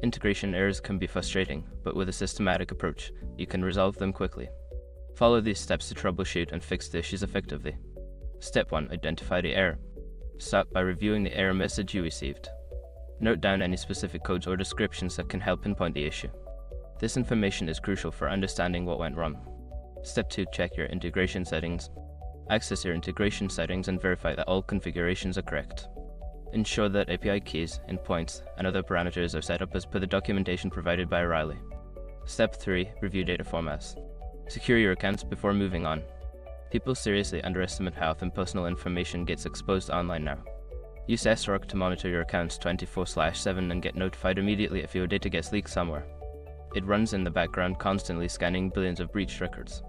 Integration errors can be frustrating, but with a systematic approach, you can resolve them quickly. Follow these steps to troubleshoot and fix the issues effectively. Step 1. Identify the error. Start by reviewing the error message you received. Note down any specific codes or descriptions that can help pinpoint the issue. This information is crucial for understanding what went wrong. Step 2. Check your integration settings. Access your integration settings and verify that all configurations are correct. Ensure that API keys, endpoints, and other parameters are set up as per the documentation provided by O'Reilly. Step 3. Review data formats. Secure your accounts before moving on. People seriously underestimate how often personal information gets exposed online now. Use SROC to monitor your accounts 24/7 and get notified immediately if your data gets leaked somewhere. It runs in the background, constantly scanning billions of breached records.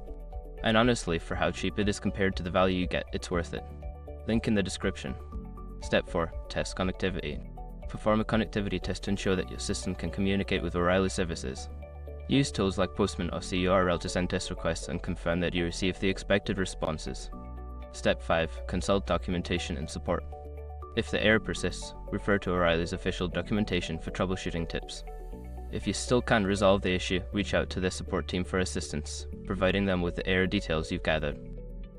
And honestly, for how cheap it is compared to the value you get, it's worth it. Link in the description. Step 4. Test connectivity. Perform a connectivity test to ensure that your system can communicate with O'Reilly services. Use tools like Postman or CURL to send test requests and confirm that you receive the expected responses. Step 5. Consult documentation and support. If the error persists, refer to O'Reilly's official documentation for troubleshooting tips. If you still can't resolve the issue, reach out to the support team for assistance, providing them with the error details you've gathered.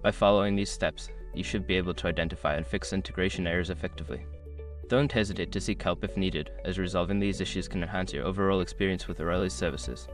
By following these steps, you should be able to identify and fix integration errors effectively. Don't hesitate to seek help if needed, as resolving these issues can enhance your overall experience with O'Reilly's services.